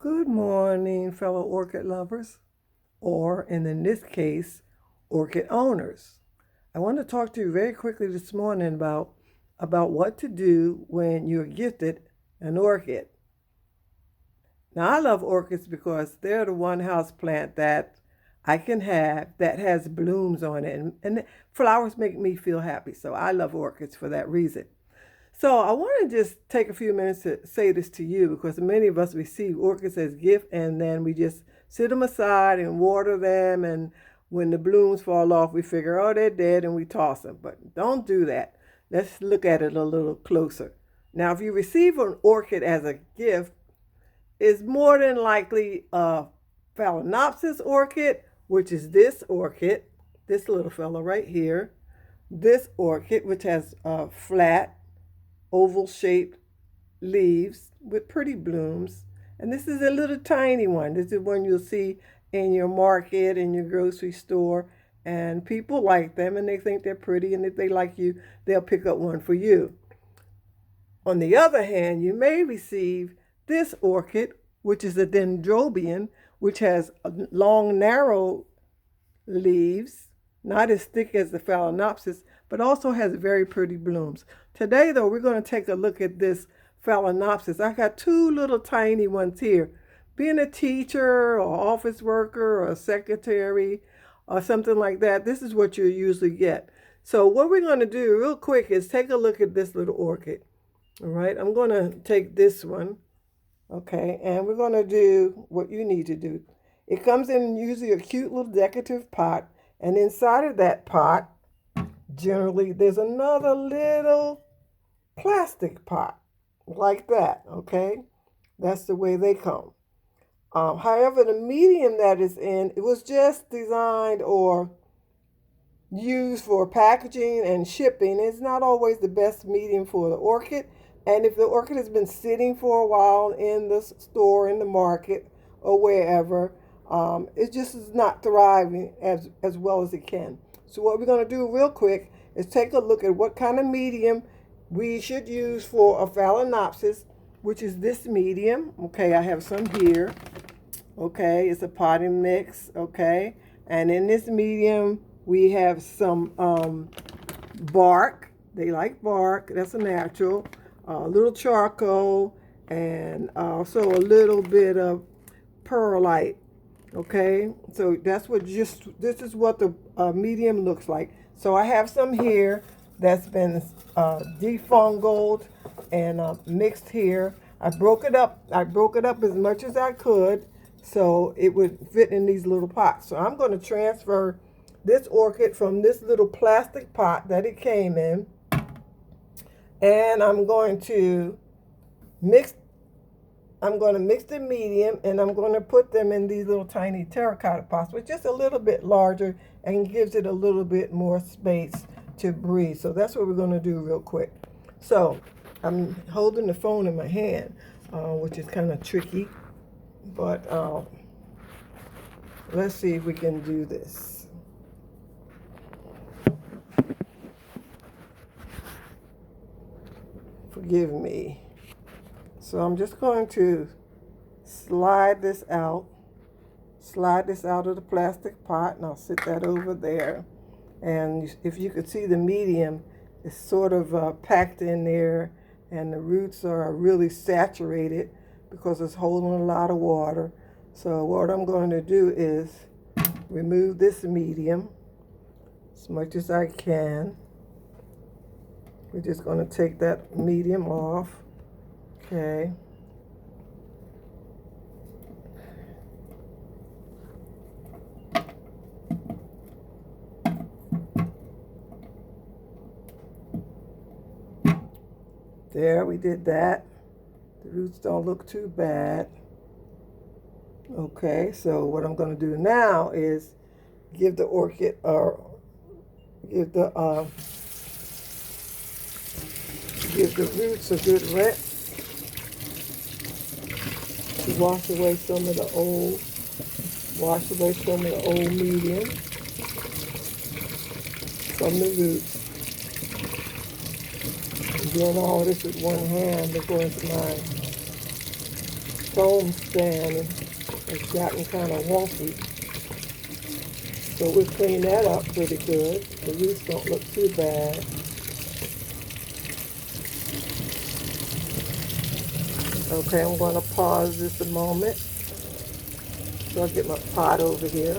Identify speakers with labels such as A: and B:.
A: Good morning, fellow orchid lovers, or in this case, orchid owners. I want to talk to you very quickly this morning about what to do when you're gifted an orchid. Now, I love orchids because they're the one house plant that I can have that has blooms on it, and flowers make me feel happy. So I love orchids for that reason. So I want to just take a few minutes to say this to you because many of us receive orchids as gift and then we just sit them aside and water them, and when the blooms fall off we figure, oh, they're dead, and we toss them. But don't do that. Let's look at it a little closer. Now, if you receive an orchid as a gift, it's more than likely a phalaenopsis orchid, which is this orchid, this little fellow right here, this orchid, which has flat oval shaped leaves with pretty blooms. And this is a little tiny one. This is one you'll see in your market, in your grocery store. And people like them and they think they're pretty. And if they like you, they'll pick up one for you. On the other hand, you may receive this orchid, which is a dendrobium, which has long, narrow leaves, not as thick as the phalaenopsis, but also has very pretty blooms. Today, though, we're going to take a look at this phalaenopsis. I got two little tiny ones here. Being a teacher or office worker or a secretary or something like that, this is what you usually get. So what we're going to do real quick is take a look at this little orchid. All right, I'm going to take this one, okay, and we're going to do what you need to do. It comes in usually a cute little decorative pot, and inside of that pot, generally, there's another little plastic pot like that, okay? That's the way they come. However, the medium that is in, it was just designed or used for packaging and shipping. It's not always the best medium for the orchid. And if the orchid has been sitting for a while in the store, in the market, or wherever, it just is not thriving as well as it can. So what we're going to do real quick is take a look at what kind of medium we should use for a phalaenopsis, which is this medium. Okay, I have some here. Okay, it's a potting mix. Okay, and in this medium we have some bark. They like bark. That's a natural. A little charcoal, and also a little bit of perlite. Okay, so this is what the medium looks like. So I have some here that's been defungal and mixed here. I broke it up as much as I could so it would fit in these little pots. So I'm going to transfer this orchid from this little plastic pot that it came in, and I'm going to mix the medium, and I'm going to put them in these little tiny terracotta pots, which is just a little bit larger and gives it a little bit more space to breathe. So that's what we're going to do real quick. So I'm holding the phone in my hand, which is kind of tricky, but let's see if we can do this. Forgive me. So I'm just going to slide this out of the plastic pot, and I'll sit that over there. And if you could see, the medium is sort of packed in there, and the roots are really saturated because it's holding a lot of water. So what I'm going to do is remove this medium as much as I can. We're just going to take that medium off. Okay. There, we did that. The roots don't look too bad. Okay, so what I'm going to do now is give the orchid give the roots a good rinse to wash away some of the old medium from the roots. And doing all this with one hand before it's mine. foam stand has gotten kind of wonky. So we'll clean that up pretty good. The roots don't look too bad. Okay, I'm going to pause this a moment. So I'll get my pot over here.